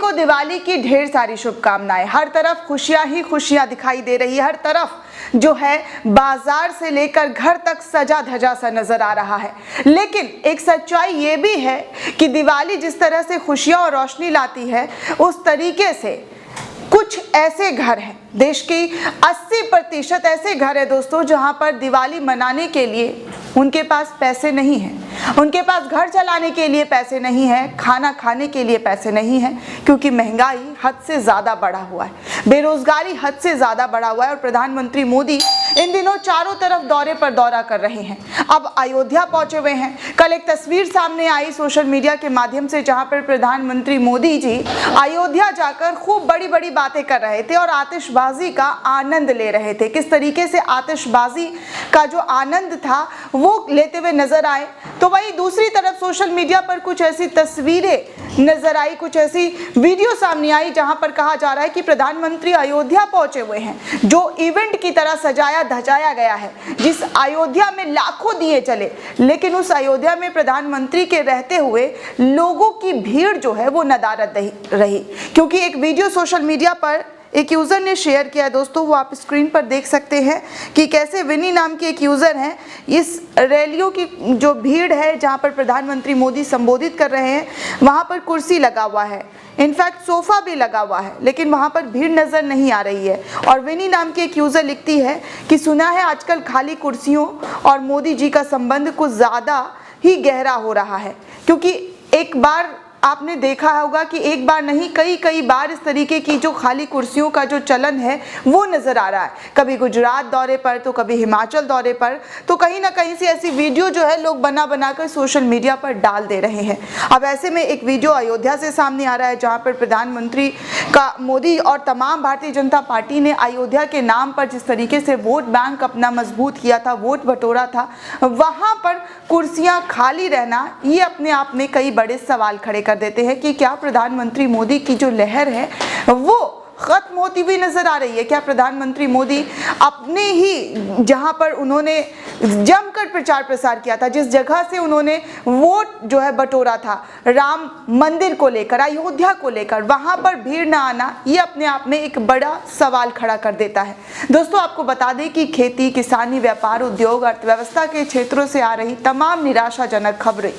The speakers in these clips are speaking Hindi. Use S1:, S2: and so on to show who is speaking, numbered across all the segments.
S1: को दिवाली की ढेर सारी शुभकामनाएं। हर तरफ खुशियां ही खुशियां दिखाई दे रही है। हर तरफ जो है बाजार से लेकर घर तक सजा धजा सा नजर आ रहा है। लेकिन एक सच्चाई ये भी है कि दिवाली जिस तरह से खुशियां और रोशनी लाती है, उस तरीके से कुछ ऐसे घर हैं, देश की 80% ऐसे घर है दोस्तों, जहां पर दिवाली मनाने के लिए उनके पास पैसे नहीं हैं, उनके पास घर चलाने के लिए पैसे नहीं हैं, खाना खाने के लिए पैसे नहीं हैं, क्योंकि महंगाई हद से ज़्यादा बढ़ा हुआ है, बेरोजगारी हद से ज़्यादा बढ़ा हुआ है। और प्रधानमंत्री मोदी इन दिनों चारों तरफ दौरे पर दौरा कर रहे हैं। अब अयोध्या पहुंचे हुए हैं। कल एक तस्वीर सामने आई सोशल मीडिया के माध्यम से, जहां पर प्रधानमंत्री मोदी जी अयोध्या जाकर खूब बड़ी बड़ी बातें कर रहे थे और आतिशबाजी का आनंद ले रहे थे। किस तरीके से आतिशबाजी का जो आनंद था वो लेते हुए नजर आए, तो वही दूसरी तरफ सोशल मीडिया पर कुछ ऐसी तस्वीरें नजर आई, कुछ ऐसी वीडियो सामने आई, जहां पर कहा जा रहा है कि प्रधानमंत्री अयोध्या पहुंचे हुए हैं, जो इवेंट की तरह सजाया धजाया गया है, जिस अयोध्या में लाखों दिए चले, लेकिन उस अयोध्या में प्रधानमंत्री के रहते हुए लोगों की भीड़ जो है वो नदारद रही। क्योंकि एक वीडियो सोशल मीडिया पर एक यूज़र ने शेयर किया है दोस्तों, वो आप स्क्रीन पर देख सकते हैं कि कैसे विनी नाम की एक यूज़र हैं, इस रैलियों की जो भीड़ है जहां पर प्रधानमंत्री मोदी संबोधित कर रहे हैं, वहां पर कुर्सी लगा हुआ है, इनफैक्ट सोफा भी लगा हुआ है, लेकिन वहां पर भीड़ नज़र नहीं आ रही है। और विनी नाम की एक यूज़र लिखती है कि सुना है आजकल खाली कुर्सियों और मोदी जी का संबंध कुछ ज़्यादा ही गहरा हो रहा है, क्योंकि एक बार आपने देखा होगा कि एक बार नहीं कई बार इस तरीके की जो खाली कुर्सियों का जो चलन है वो नज़र आ रहा है। कभी गुजरात दौरे पर, तो कभी हिमाचल दौरे पर, तो कहीं ना कहीं से ऐसी वीडियो जो है लोग बना कर सोशल मीडिया पर डाल दे रहे हैं। अब ऐसे में एक वीडियो अयोध्या से सामने आ रहा है, जहाँ पर प्रधानमंत्री का मोदी और तमाम भारतीय जनता पार्टी ने अयोध्या के नाम पर जिस तरीके से वोट बैंक अपना मजबूत किया था, वोट बटोरा था, वहाँ पर कुर्सियाँ खाली रहना ये अपने आप में कई बड़े सवाल खड़े कर देते हैं कि क्या प्रधानमंत्री मोदी की जो लहर है वो खत्म होती हुई नजर आ रही है। क्या प्रधानमंत्री मोदी अपने ही जहां पर उन्होंने जमकर प्रचार प्रसार किया था, जिस जगह से उन्होंने वोट जो है बटोरा था राम मंदिर को लेकर, अयोध्या को लेकर, वहां पर भीड़ न आना ये अपने आप में एक बड़ा सवाल खड़ा कर देता है। दोस्तों आपको बता दें कि खेती, किसानी, व्यापार, उद्योग, अर्थव्यवस्था के क्षेत्रों से आ रही तमाम निराशाजनक खबरें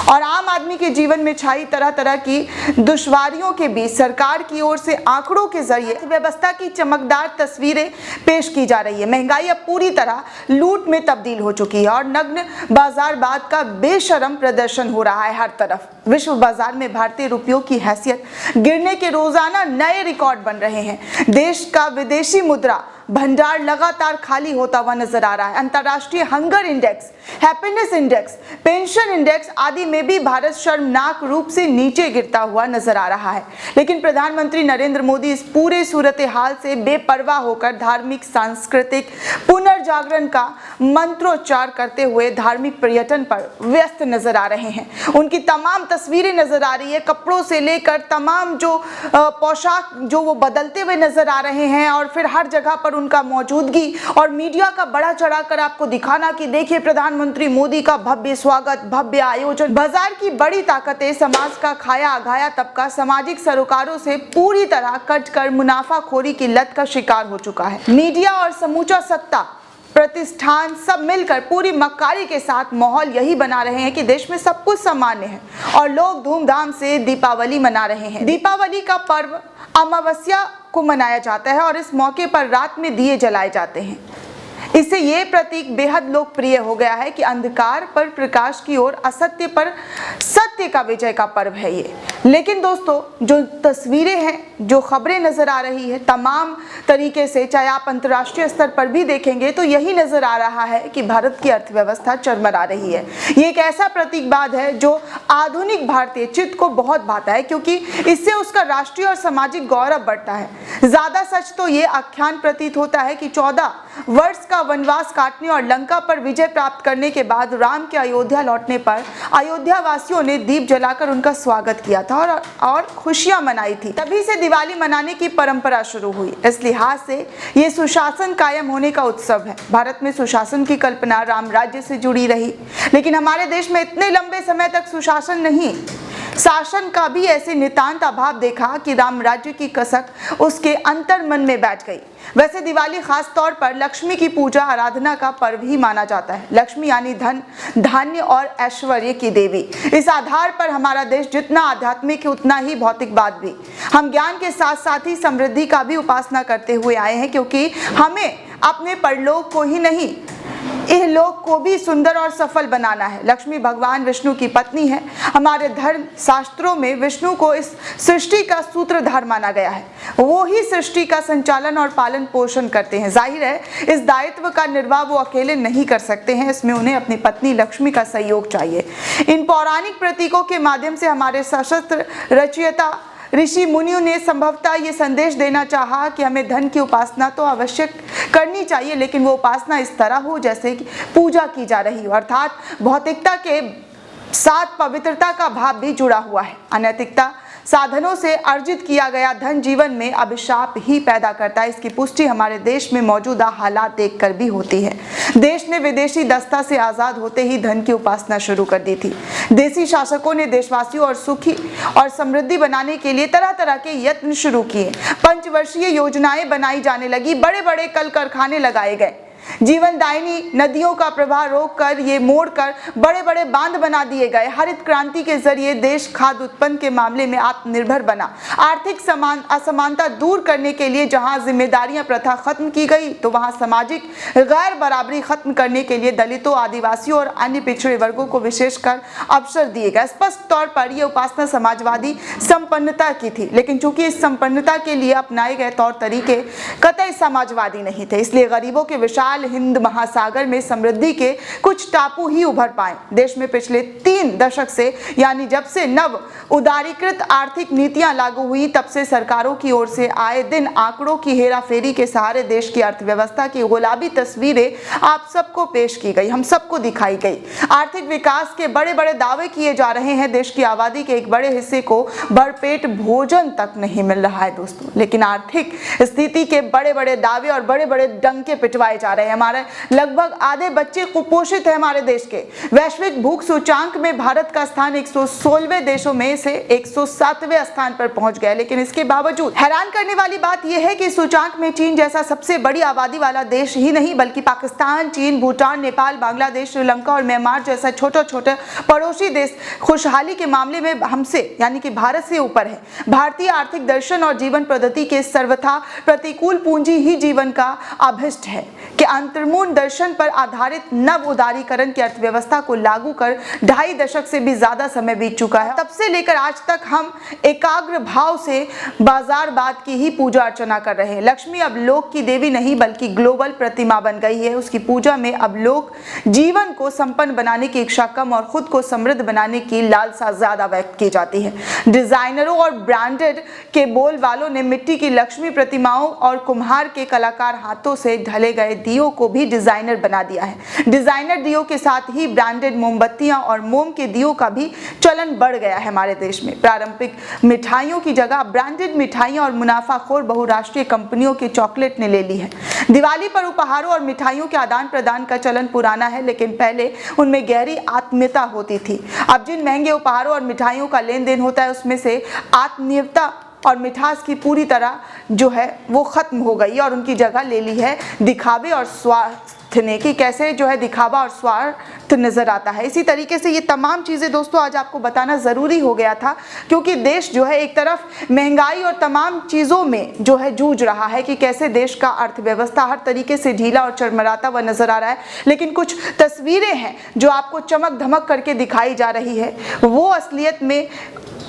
S1: और आम आदमी के जीवन में छाई तरह तरह की दुश्वारियों के बीच सरकार की ओर से आंकड़ों के जरिए व्यवस्था की चमकदार तस्वीरें पेश की जा रही है। महंगाई अब पूरी तरह लूट में तब्दील हो चुकी है और नग्न बाजारवाद का बेशरम प्रदर्शन हो रहा है हर तरफ। विश्व बाजार में भारतीय रुपयों की हैसियत गिरने के रोजाना नए रिकॉर्ड बन रहे हैं। देश का विदेशी मुद्रा भंडार लगातार खाली होता हुआ नजर आ रहा है। अंतर्राष्ट्रीय hunger index, happiness index, pension index आदि में भी भारत शर्मनाक रूप से नीचे गिरता हुआ नजर आ रहा है। लेकिन प्रधानमंत्री नरेंद्र मोदी इस पूरे सूरत हाल से बेपरवाह होकर धार्मिक सांस्कृतिक पुनर्जागरण का मंत्रोच्चार करते हुए धार्मिक पर्यटन पर व्यस्त नजर आ रहे हैं। उनकी तमाम तस्वीरें नजर आ रही है, कपड़ों से लेकर तमाम जो पोशाक जो वो बदलते हुए नजर आ रहे हैं, और फिर हर जगह पर उनका मौजूदगी और मीडिया का बड़ा चढ़ाकर आपको दिखाना कि देखिए प्रधानमंत्री मोदी का भव्य स्वागत, भव्य आयोजन। बाजार की बड़ी ताकतें समाज का खाया अघाया तबका सामाजिक सरोकारों से पूरी तरह कटकर मुनाफाखोरी की लत का शिकार हो चुका है। मीडिया और समूचा सत्ता प्रतिष्ठान सब मिलकर पूरी मक्कारी के साथ माहौल यही बना रहे हैं कि देश में सब कुछ सामान्य है और लोग धूमधाम से दीपावली मना रहे हैं। दीपावली का पर्व अमावस्या को मनाया जाता है और इस मौके पर रात में दिए जलाए जाते हैं। इससे ये प्रतीक बेहद लोकप्रिय हो गया है कि अंधकार पर प्रकाश की ओर, असत्य पर सत्य का विजय का पर्व है ये। लेकिन दोस्तों जो तस्वीरें हैं, जो खबरें नजर आ रही है तमाम तरीके से, चाहे आप अंतर्राष्ट्रीय स्तर पर भी देखेंगे तो यही नजर आ रहा है कि भारत की अर्थव्यवस्था चरमरा रही है। ये एक ऐसा प्रतीकवाद है जो आधुनिक भारतीय चित्त को बहुत भाता है, क्योंकि इससे उसका राष्ट्रीय और सामाजिक गौरव बढ़ता है। ज्यादा सच तो ये आख्यान प्रतीत होता है कि 14 वर्ष का वनवास काटने और लंका पर विजय प्राप्त करने के बाद राम के अयोध्या लौटने पर अयोध्या वासियों ने दीप जलाकर उनका स्वागत किया था और खुशियां मनाई थी। तभी से दिवाली मनाने की परंपरा शुरू हुई। इस लिहाज से ये सुशासन कायम होने का उत्सव है। भारत में सुशासन की कल्पना राम राज्य से जुड़ी रही, लेकिन हमारे देश में इतने लंबे समय तक सुशासन नहीं, शासन का भी ऐसे नितांत अभाव देखा कि राम राज्य की कसक उसके अंतर मन में बैठ गई। वैसे दिवाली खास तौर पर लक्ष्मी की पूजा आराधना का पर्व ही माना जाता है। लक्ष्मी यानी धन, धान्य और ऐश्वर्य की देवी। इस आधार पर हमारा देश जितना आध्यात्मिक है उतना ही भौतिकवाद भी। हम ज्ञान के साथ साथ ही समृद्धि का भी उपासना करते हुए आए हैं, क्योंकि हमें अपने परलोक को ही नहीं इहलोक को भी सुंदर और सफल बनाना है। लक्ष्मी भगवान विष्णु की पत्नी है। हमारे धर्म शास्त्रों में विष्णु को इस सृष्टि का सूत्रधार माना गया है। वो ही सृष्टि का संचालन और पालन पोषण करते हैं। जाहिर है इस दायित्व का निर्वाह वो अकेले नहीं कर सकते हैं, इसमें उन्हें अपनी पत्नी लक्ष्मी का सहयोग चाहिए। इन पौराणिक प्रतीकों के माध्यम से हमारे सशस्त्र रचयिता ऋषि मुनियों ने संभवतः ये संदेश देना चाहा कि हमें धन की उपासना तो अवश्य करनी चाहिए, लेकिन वो उपासना इस तरह हो जैसे कि पूजा की जा रही हो, अर्थात भौतिकता के साथ पवित्रता का भाव भी जुड़ा हुआ है। अनैतिकता साधनों से अर्जित किया गया धन जीवन में अभिशाप ही पैदा करता है। इसकी पुष्टि हमारे देश में मौजूदा हालात देखकर भी होती है। देश ने विदेशी दस्ता से आजाद होते ही धन की उपासना शुरू कर दी थी। देसी शासकों ने देशवासियों और सुखी और समृद्धि बनाने के लिए तरह तरह के यत्न शुरू किए। पंचवर्षीय योजनाएं बनाई जाने लगी, बड़े बड़े कल कारखाने लगाए गए, जीवन दायिनी नदियों का प्रवाह रोककर ये मोड़कर बड़े बड़े बांध बना दिए गए। हरित क्रांति के जरिए देश खाद्य उत्पन्न के मामले में आत्मनिर्भर बना। आर्थिक असमानता दूर करने के लिए जहां जिम्मेदारियां प्रथा खत्म की गई, तो वहां सामाजिक गैर बराबरी खत्म करने के लिए दलितों, आदिवासियों और अन्य पिछड़े वर्गों को विशेषकर अवसर दिए गए। स्पष्ट तौर पर यह उपासना समाजवादी संपन्नता की थी, लेकिन चूंकि इस संपन्नता के लिए अपनाए गए तौर तरीके कतई समाजवादी नहीं थे, इसलिए गरीबों के विशाल हिंद महासागर में समृद्धि के कुछ टापू ही उभर पाए। देश में पिछले 3 दशक से, यानी जब से नव उदारीकृत आर्थिक नीतियां लागू हुई, तब से सरकारों की ओर से आए दिन आंकड़ों की हेराफेरी के सहारे देश की अर्थव्यवस्था की गुलाबी तस्वीरें आप सबको पेश की गई, हम सबको दिखाई गई। आर्थिक विकास के बड़े बड़े दावे किए जा रहे हैं। देश की आबादी के एक बड़े हिस्से को भरपेट भोजन तक नहीं मिल रहा है दोस्तों, लेकिन आर्थिक स्थिति के बड़े बड़े दावे और बड़े बड़े डंके पिटवाए जा रहे हैं। हमारे लगभग आधे बच्चे कुपोषित है। हमारे देश के वैश्विक भूख सूचांक में भारत का स्थान 116वें देशों में से 107वें स्थान पर पहुंच गया। लेकिन इसके बावजूद हैरान करने वाली बात यह है कि सूचांक में चीन जैसा सबसे बड़ी आबादी वाला देश ही नहीं, बल्कि पाकिस्तान, चीन, भूटान, नेपाल, बांग्लादेश, श्रीलंका और म्यांमार जैसा छोटा छोटा पड़ोसी देश खुशहाली के मामले में हमसे यानी कि भारत से ऊपर है। भारतीय आर्थिक दर्शन और जीवन पद्धति के सर्वथा प्रतिकूल पूंजी ही जीवन का अभिष्ट है कि अंतर्मूल दर्शन पर आधारित नव उदारीकरण की अर्थव्यवस्था को लागू कर 2.5 दशक से भी ज्यादा समय बीत चुका है। तब से लेकर आज तक हम एकाग्र भाव से बाजारवाद की ही पूजा अर्चना कर रहे हैं। लक्ष्मी अब लोक की देवी नहीं बल्कि ग्लोबल प्रतिमा बन गई है। उसकी पूजा में अब लोग जीवन को संपन्न बनाने की इच्छा कम और खुद को समृद्ध बनाने की लालसा ज्यादा व्यक्त की जाती है। डिजाइनरों और ब्रांडेड के बोल वालों ने मिट्टी की लक्ष्मी प्रतिमाओं और कुम्हार के कलाकार हाथों से ढले गए दियों को भी डिजाइनर बना दिया है। डिजाइनर दियों के साथ ही ब्रांडेड मोमबत्तियां और मोम के दियों का भी चलन बढ़ गया है हमारे देश में। पारंपरिक मिठाइयों की जगह ब्रांडेड मिठाइयां और मुनाफाखोर बहुराष्ट्रीय कंपनियों के चॉकलेट ने ले ली है। दिवाली पर उपहारों और मिठाइयों के आदान प्रदान का चलन पुराना है, लेकिन पहले उनमें गहरी आत्मीयता होती थी। अब जिन महंगे उपहारों और मिठाइयों का लेन देन होता है उसमें से आत्मीयता और मिठास की पूरी तरह जो है वो खत्म हो गई और उनकी जगह ले ली है दिखावे और स्वार्थ ने, कि कैसे जो है दिखावा और स्वार्थ नजर आता है। इसी तरीके से ये तमाम चीजें दोस्तों आज आपको बताना जरूरी हो गया था, क्योंकि देश जो है एक तरफ महंगाई और तमाम चीजों में जो है जूझ रहा है कि कैसे देश का अर्थव्यवस्था हर तरीके से ढीला और चरमराता हुआ नजर आ रहा है, लेकिन कुछ तस्वीरें हैं जो आपको चमक धमक करके दिखाई जा रही है। वो असलियत में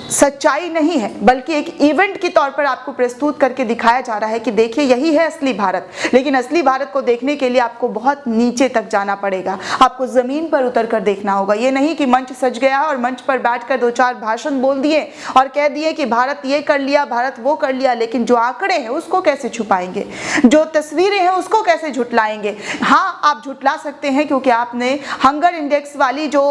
S1: सच्चाई नहीं है बल्कि एक इवेंट के तौर पर आपको प्रस्तुत करके दिखाया जा रहा है कि देखिए यही है असली भारत। लेकिन असली भारत को देखने के लिए आपको बहुत नीचे तक जाना पड़ेगा, आपको जमीन पर उतर कर देखना होगा। ये नहीं कि मंच सज गया और मंच पर बैठकर 2-4 भाषण बोल दिए और कह दिए कि भारत ये कर लिया, भारत वो कर लिया, लेकिन जो आंकड़े हैं उसको कैसे छुपाएंगे, जो तस्वीरें हैं उसको कैसे झुटलाएंगे। हाँ, आप झुटला सकते हैं क्योंकि आपने हंगर इंडेक्स वाली जो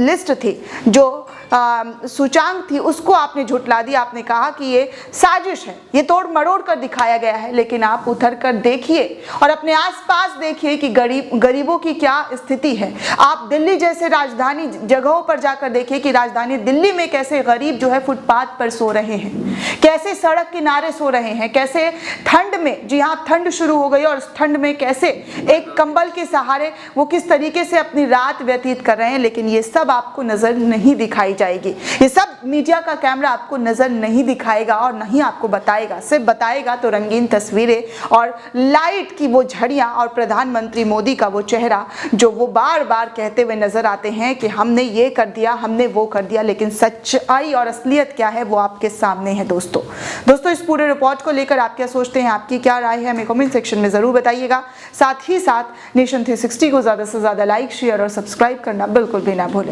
S1: लिस्ट थी, जो सूचांक थी उसको आपने झुठला दिया। आपने कहा कि ये साजिश है, ये तोड़ मरोड़ कर दिखाया गया है। लेकिन आप उतर कर देखिए और अपने आसपास देखिए कि गरीबों की क्या स्थिति है। आप दिल्ली जैसे राजधानी जगहों पर जाकर देखिए कि राजधानी दिल्ली में कैसे गरीब जो है फुटपाथ पर सो रहे हैं, कैसे सड़क किनारे सो रहे हैं, कैसे ठंड में, जी हाँ ठंड शुरू हो गई और उस ठंड में कैसे एक कंबल के सहारे वो किस तरीके से अपनी रात व्यतीत कर रहे हैं। लेकिन ये सब आपको नजर नहीं दिखाई जाएगी, ये सब मीडिया का कैमरा आपको नजर नहीं दिखाएगा और नहीं आपको बताएगा। सिर्फ बताएगा तो रंगीन तस्वीरें और लाइट की वो झड़ियां और प्रधानमंत्री मोदी का वो चेहरा जो वो बार बार कहते हुए नजर आते हैं कि हमने ये कर दिया, हमने वो कर दिया। लेकिन सच्चाई और असलियत क्या है वो आपके सामने है। दोस्तों इस पूरे रिपोर्ट को लेकर आप क्या सोचते हैं, आपकी क्या राय है, हमें कमेंट सेक्शन में जरूर बताइएगा। साथ ही साथ नेशन 360 को ज्यादा से ज्यादा लाइक, शेयर और सब्सक्राइब करना बिल्कुल भी ना भूलें।